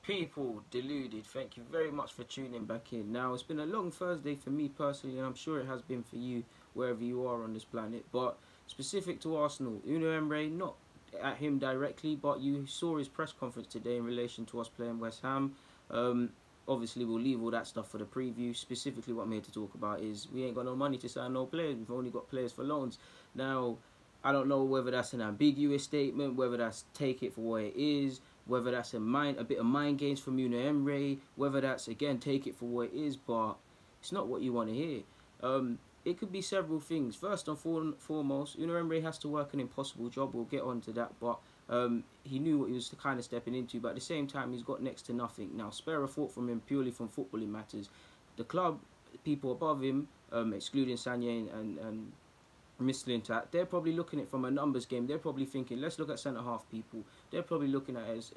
People, deluded, thank you very much for tuning back in. Now, it's been a long Thursday for me personally, and I'm sure it has been for you wherever you are on this planet. But specific to Arsenal, Uno Emre, not at him directly, but you saw his press conference today in relation to us playing West Ham. Um, Obviously, we'll leave all that stuff for the preview. Specifically, what I'm here to talk about is we ain't got no money to sign no players. We've only got players for loans. Now, I don't know whether that's an ambiguous statement, whether that's take it for what it is, whether that's a bit of mind games from Una Emre, whether that's again take it for what it is, but it's not what you want to hear. It could be several things. First and foremost, Una Emre has to work an impossible job. We'll get on to that, but he knew what he was kind of stepping into. But at the same time, he's got next to nothing. Now, spare a thought from him purely from footballing matters. The club, people above him, excluding Sanye and Mislintat, they're probably looking at it from a numbers game. They're probably thinking, let's look at centre half people. They're probably looking at it as,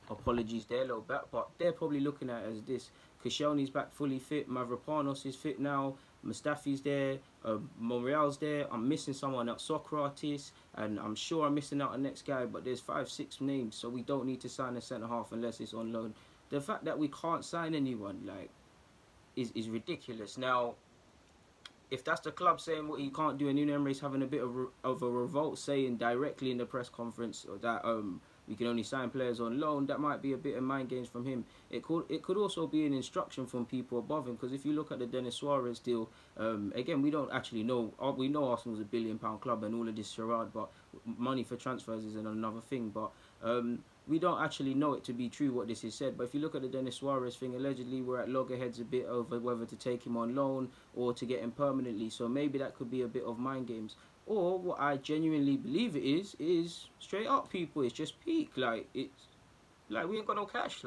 apologies, they're a little back, but they're probably looking at it as this. Koscielny's back fully fit. Mavropanos is fit now. Mustafi's there. Monreal's there. I'm missing someone else, Socrates, and I'm sure I'm missing out the next guy. But there's 5-6 names, so we don't need to sign a centre half unless it's on loan. The fact that we can't sign anyone is ridiculous. Now, if that's the club saying what he can't do, and Unai Emery's having a bit of a revolt, saying directly in the press conference that we can only sign players on loan, that might be a bit of mind games from him. It could also be an instruction from people above him, because if you look at the Denis Suarez deal, again, we don't actually know. We know Arsenal's a £1 billion club and all of this charade, but money for transfers is another thing. But we don't actually know it to be true what this is said. But if you look at the Denis Suarez thing, allegedly we're at loggerheads a bit over whether to take him on loan or to get him permanently. So maybe that could be a bit of mind games. Or what I genuinely believe it is straight up, people. It's just peak. It's like we ain't got no cash.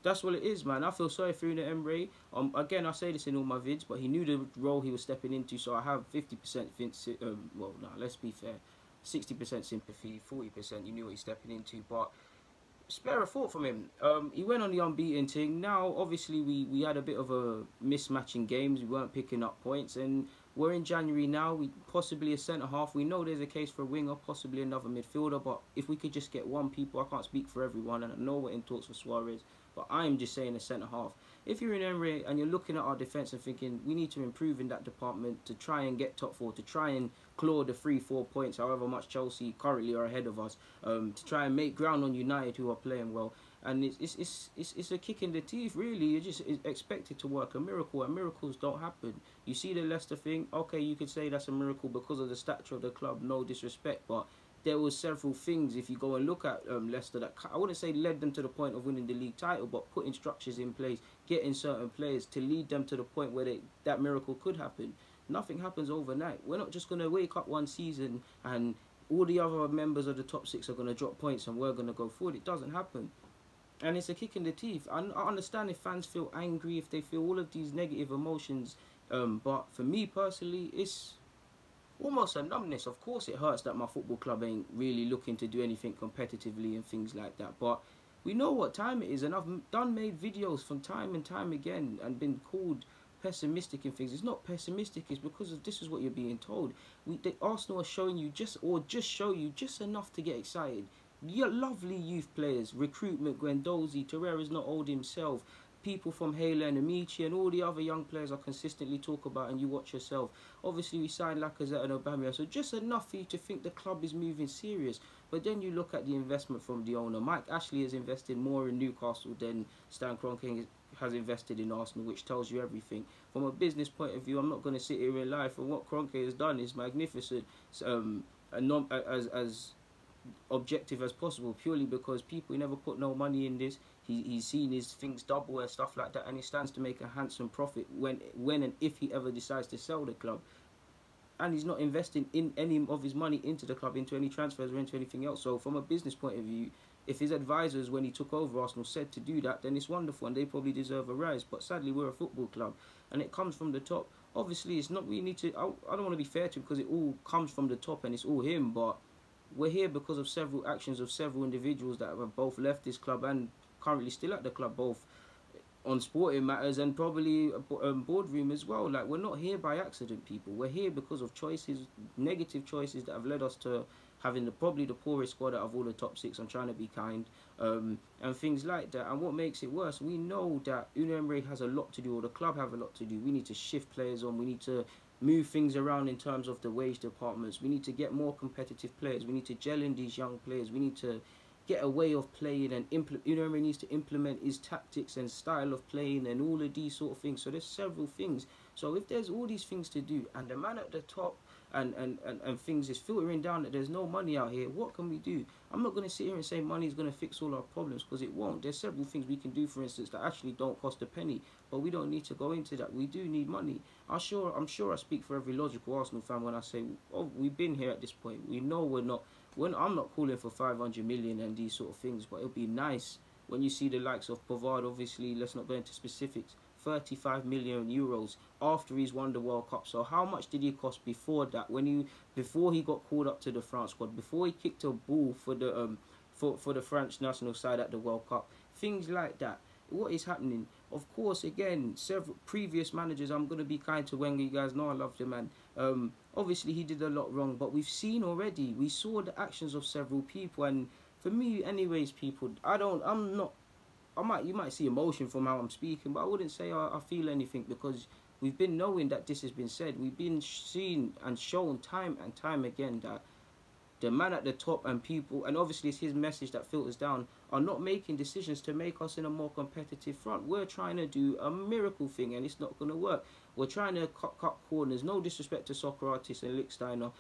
That's what it is, man. I feel sorry for Unai Emery. Again, I say this in all my vids, but he knew the role he was stepping into. So I have 50% let's be fair. 60% sympathy, 40% you knew what he's stepping into, but spare a thought from him. He went on the unbeaten thing. Now, obviously, we had a bit of a mismatch in games. We weren't picking up points, and we're in January now. We possibly a centre half. We know there's a case for a winger, possibly another midfielder. But if we could just get one people, I can't speak for everyone, and I know we're in talks for Suarez, but I'm just saying a centre half. If you're in Emery and you're looking at our defence and thinking we need to improve in that department to try and get top four, to try and claw the 3-4 points, however much Chelsea currently are ahead of us, to try and make ground on United, who are playing well, and it's a kick in the teeth, really. You're just expected to work a miracle, and miracles don't happen. You see the Leicester thing, okay, you could say that's a miracle because of the stature of the club, no disrespect, but there was several things, if you go and look at Leicester, that I wouldn't say led them to the point of winning the league title, but putting structures in place, getting certain players to lead them to the point where that miracle could happen. Nothing happens overnight. We're not just going to wake up one season and all the other members of the top six are going to drop points and we're going to go forward. It doesn't happen. And it's a kick in the teeth. I understand if fans feel angry, if they feel all of these negative emotions, but for me personally, it's almost a numbness. Of course it hurts that my football club ain't really looking to do anything competitively and things like that, but we know what time it is, and I've made videos from time and time again and been called pessimistic and things. It's not pessimistic, it's because of this is what you're being told. The Arsenal are showing you show you just enough to get excited. Your lovely youth players, recruitment, Guendouzi, Torreira's not old himself, people from Hela and Amici and all the other young players I consistently talk about, and you watch yourself. Obviously we signed Lacazette and Aubameyang, so just enough for you to think the club is moving serious. But then you look at the investment from the owner. Mike Ashley has invested more in Newcastle than Stan Kroenke has invested in Arsenal, which tells you everything. From a business point of view, I'm not going to sit here and lie. For what Kroenke has done is magnificent, as objective as possible, purely because he never put no money in this. He's seen his things double and stuff like that, and he stands to make a handsome profit when and if he ever decides to sell the club. And he's not investing in any of his money into the club, into any transfers or into anything else. So from a business point of view, if his advisors, when he took over Arsenal, said to do that, then it's wonderful and they probably deserve a rise. But sadly, we're a football club and it comes from the top. Obviously, it's not, we need to, I don't want to be fair to him because it all comes from the top and it's all him, but we're here because of several actions of several individuals that have both left this club and currently still at the club, both on sporting matters and probably boardroom as well. We're not here by accident, people. We're here because of choices, negative choices that have led us to having probably the poorest squad out of all the top six. I'm trying to be kind, and things like that. And what makes it worse, we know that Unai Emery has a lot to do, or the club have a lot to do. We need to shift players on. We need to move things around in terms of the wage departments. We need to get more competitive players. We need to gel in these young players. We need to get a way of playing, and Unai Emery needs to implement his tactics and style of playing and all of these sort of things. So there's several things. So if there's all these things to do, and the man at the top and things is filtering down that there's no money out here, what can we do? I'm not going to sit here and say money is going to fix all our problems, because it won't. There's several things we can do, for instance, that actually don't cost a penny, but we don't need to go into that. We do need money. I'm sure I speak for every logical Arsenal fan when I say, oh, we've been here at this point. We know we're not. I'm not calling for 500 million and these sort of things, but it'll be nice when you see the likes of Pavard. Obviously, let's not go into specifics. 35 million euros after he's won the World Cup. So how much did he cost before that? Before he got called up to the France squad, before he kicked a ball for the French national side at the World Cup, things like that. What is happening? Of course, again, several previous managers. I'm gonna be kind to Wenger. You guys know I love the man. Obviously, he did a lot wrong, but we've seen already. We saw the actions of several people, and for me, anyways, people, you might see emotion from how I'm speaking, but I wouldn't say I feel anything, because we've been knowing that this has been said. We've been seen and shown time and time again that the man at the top and people, and obviously it's his message that filters down, are not making decisions to make us in a more competitive front. We're trying to do a miracle thing, and it's not going to work. We're trying to cut corners. No disrespect to Socrates and Lichtsteiner,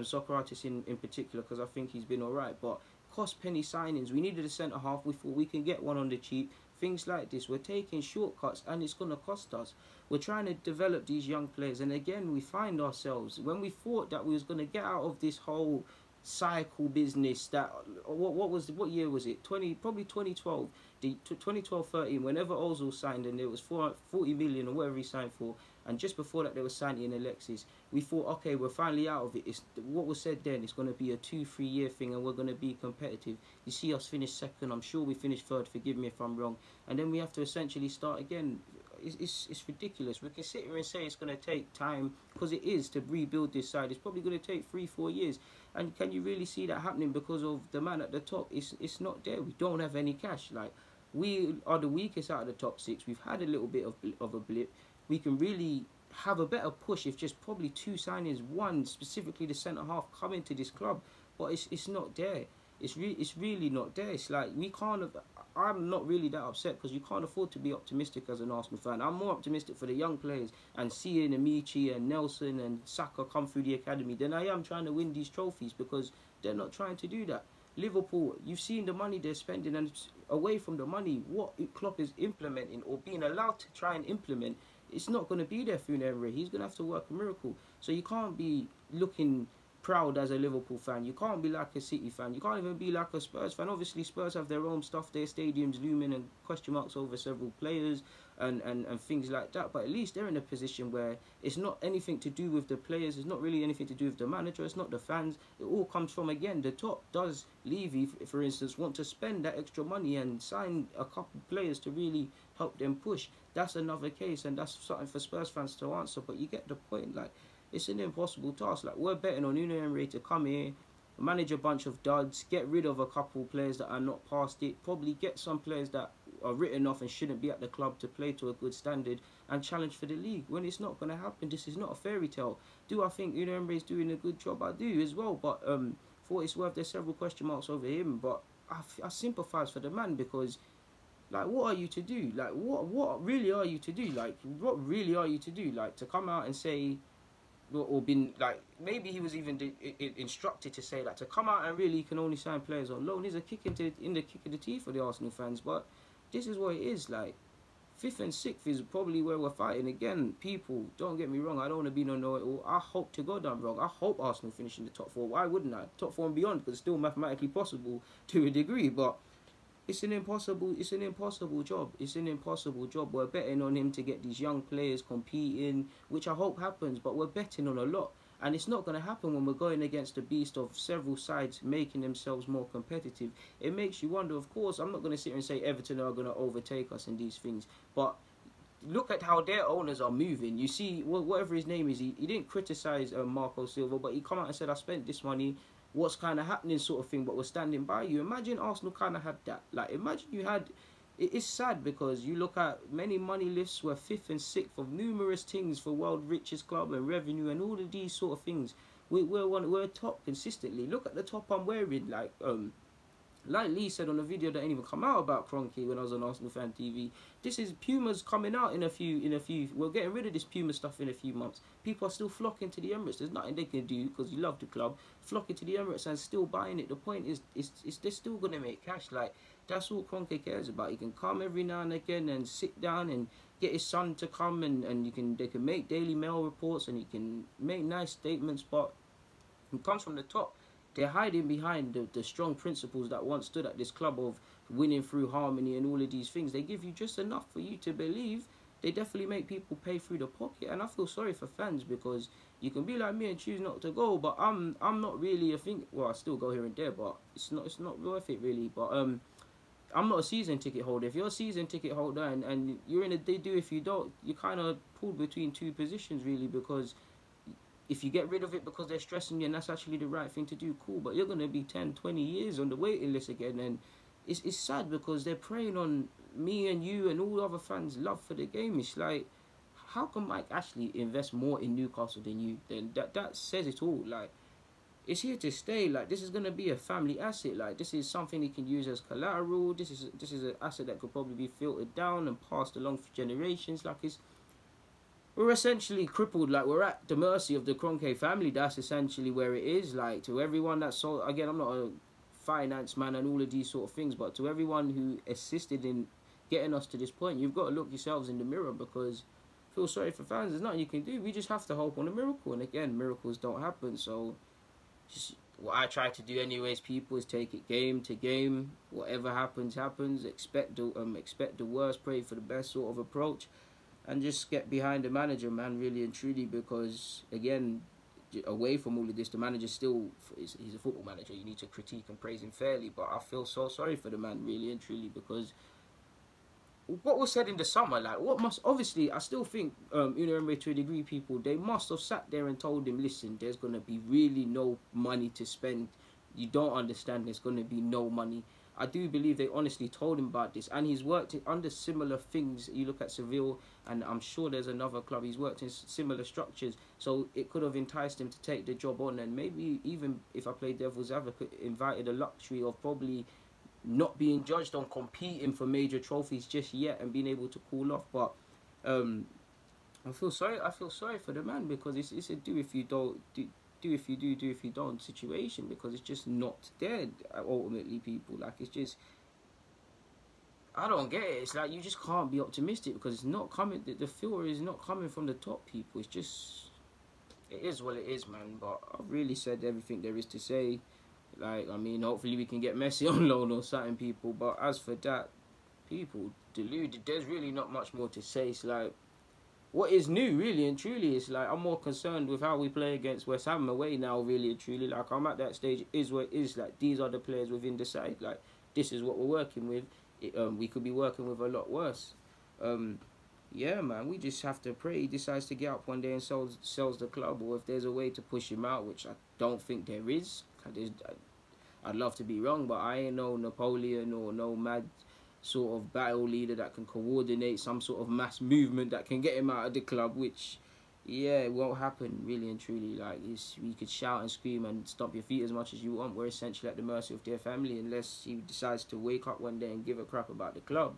Socrates in particular, because I think he's been alright, but cost penny signings. We needed a centre half. We thought we can get one on the cheap. Things like this. We're taking shortcuts, and it's going to cost us. We're trying to develop these young players, and again, we find ourselves, when we thought that we was going to get out of this whole cycle business, that what year was it? Probably 2012. The 2012-13, whenever Ozil signed, and it was 40 million or whatever he signed for, and just before that they were signing Alexis, we thought, okay, we're finally out of it. It's what was said then. It's going to be a 2-3 year thing, and we're going to be competitive. You see us finish second. I'm sure we finished third. Forgive me if I'm wrong. And then we have to essentially start again. It's ridiculous. We can sit here and say it's going to take time, because it is, to rebuild this side. It's probably going to take 3-4 years. And can you really see that happening because of the man at the top? It's not there. We don't have any cash. Like, we are the weakest out of the top six. We've had a little bit of a blip. We can really have a better push if just probably 2 signings, one specifically the centre half, come into this club. But it's not there. It's really not there. It's like we can't have. I'm not really that upset, because you can't afford to be optimistic as an Arsenal fan. I'm more optimistic for the young players and seeing Amici and Nelson and Saka come through the academy than I am trying to win these trophies, because they're not trying to do that. Liverpool, you've seen the money they're spending, and away from the money, what Klopp is implementing or being allowed to try and implement, it's not going to be there through Emery. He's going to have to work a miracle. So you can't be looking proud as a Liverpool fan. You can't be like a City fan. You can't even be like a Spurs fan. Obviously, Spurs have their own stuff, their stadiums looming and question marks over several players and things like that. But at least they're in a position where it's not anything to do with the players. It's not really anything to do with the manager. It's not the fans. It all comes from, again, the top. Does Levy, for instance, want to spend that extra money and sign a couple players to really help them push? That's another case, and that's something for Spurs fans to answer. But you get the point. Like, it's an impossible task. Like, we're betting on Unai Emery to come here, manage a bunch of duds, get rid of a couple players that are not past it, probably get some players that are written off and shouldn't be at the club to play to a good standard and challenge for the league. When it's not going to happen, this is not a fairy tale. Do I think Unai Emery is doing a good job? I do as well. But for what it's worth, there's several question marks over him. But I sympathise for the man, because, like, what are you to do? Like, what really are you to do? Like, what really are you to do? Like, to come out and say, or been, like, maybe he was even instructed to say that, to come out and really you can only sign players on loan is a kick in the kick of the teeth for the Arsenal fans. But this is what it is. Like, 5th and 6th is probably where we're fighting. Again, people, don't get me wrong, I don't want to be no know-it-all. I hope to God I'm wrong. I hope Arsenal finish in the top 4. Why wouldn't I? Top 4 and beyond, because it's still mathematically possible to a degree. But it's an impossible job. It's an impossible job. We're betting on him to get these young players competing, which I hope happens, but we're betting on a lot. And it's not going to happen when we're going against the beast of several sides making themselves more competitive. It makes you wonder. Of course, I'm not going to sit here and say Everton are going to overtake us in these things, but look at how their owners are moving. You see, whatever his name is, he didn't criticise Marco Silva, but he come out and said, I spent this money, what's kind of happening sort of thing, but we're standing by you. Imagine Arsenal kind of had that. Like, imagine you had. It's sad because you look at many money lists were fifth and sixth of numerous things for world richest club and revenue and all of these sort of things. We're top consistently. Look at the top I'm wearing. Like Lee said on a video that ain't even come out about Kroenke when I was on Arsenal Fan TV. This is Puma's coming out in a few. We're getting rid of this Puma stuff in a few months. People are still flocking to the Emirates. There's nothing they can do because you love the club. Flocking to the Emirates and still buying it. The point is, they're still gonna make cash. Like, that's all Kroenke cares about. He can come every now and again and sit down and get his son to come and they can make Daily Mail reports and he can make nice statements, but it comes from the top. They're hiding behind the strong principles that once stood at this club of winning through harmony and all of these things. They give you just enough for you to believe. They definitely make people pay through the pocket, and I feel sorry for fans because you can be like me and choose not to go, but I'm not really. I still go here and there, but it's not worth it really. But I'm not a season ticket holder. If you're a season ticket holder and you're in a they do if you don't, you kind of pulled between two positions really, because if you get rid of it because they're stressing you and that's actually the right thing to do, cool. But you're going to be 10, 20 years on the waiting list again. And it's sad because they're preying on me and you and all other fans' love for the game. It's like, how can Mike Ashley invest more in Newcastle than you? Then that says it all. Like, it's here to stay. Like, this is going to be a family asset. Like, this is something he can use as collateral. This is an asset that could probably be filtered down and passed along for generations. Like, we're essentially crippled. Like, we're at the mercy of the Kroenke family. That's essentially where it is. Like, to everyone that saw, again, I'm not a finance man and all of these sort of things, but to everyone who assisted in getting us to this point, you've got to look yourselves in the mirror, because I feel sorry for fans. There's nothing you can do. We just have to hope on a miracle. And again, miracles don't happen. So just what I try to do anyways, people, is take it game to game. Whatever happens, happens. Expect the worst, pray for the best sort of approach. And just get behind the manager, man, really and truly, because, again, away from all of this, the manager still, he's a football manager. You need to critique and praise him fairly, but I feel so sorry for the man, really and truly, because what was said in the summer, like, obviously, I still think, Emery, to a degree, people, they must have sat there and told him, listen, there's going to be really no money to spend. You don't understand, there's going to be no money. I do believe they honestly told him about this, and he's worked under similar things. You look at Seville, and I'm sure there's another club. He's worked in similar structures, so it could have enticed him to take the job on, and maybe even, if I play devil's advocate, invited the luxury of probably not being judged on competing for major trophies just yet and being able to cool off. But I feel sorry for the man, because it's a do if you don't do if you if you don't situation, because it's just not there ultimately, people. Like, it's just, I don't get it. It's like, you just can't be optimistic because it's not coming, the filter is not coming from the top, people. It's just, it is what it is, man. But I've really said everything there is to say. Like, I mean, hopefully we can get Messi on loan or something, people. But as for that, people, deluded, there's really not much more to say. It's like, what is new, really and truly, is like, I'm more concerned with how we play against West Ham away now, really and truly. Like, I'm at that stage, is what it is. Like, these are the players within the side. Like, this is what we're working with. We could be working with a lot worse. Yeah, man, we just have to pray he decides to get up one day and sells the club, or if there's a way to push him out, which I don't think there is. I'd love to be wrong, but I ain't no Napoleon or no mad sort of battle leader that can coordinate some sort of mass movement that can get him out of the club, which, yeah, it won't happen, really and truly. Like, you could shout and scream and stomp your feet as much as you want. We're essentially at the mercy of their family unless he decides to wake up one day and give a crap about the club.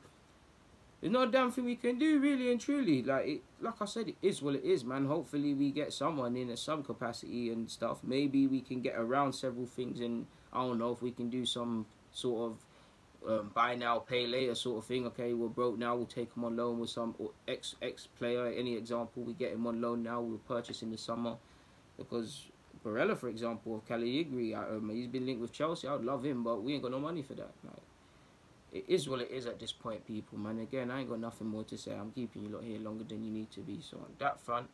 There's no damn thing we can do, really and truly. Like I said, it is what it is, man. Hopefully we get someone in at some capacity and stuff. Maybe we can get around several things, and I don't know if we can do some sort of buy now, pay later sort of thing. Okay, we're broke now, we'll take him on loan with some ex player. Any example, we get him on loan now, we'll purchase in the summer. Because Barella, for example, of Caligari, he's been linked with Chelsea. I'd love him, but we ain't got no money for that. Like, it is what it is at this point, people, man. Again, I ain't got nothing more to say. I'm keeping you lot here longer than you need to be. So on that front,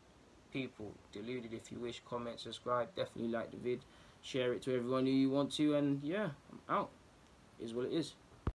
people, deluded if you wish, comment, subscribe, definitely like the vid, share it to everyone who you want to, and yeah, I'm out. It is what it is.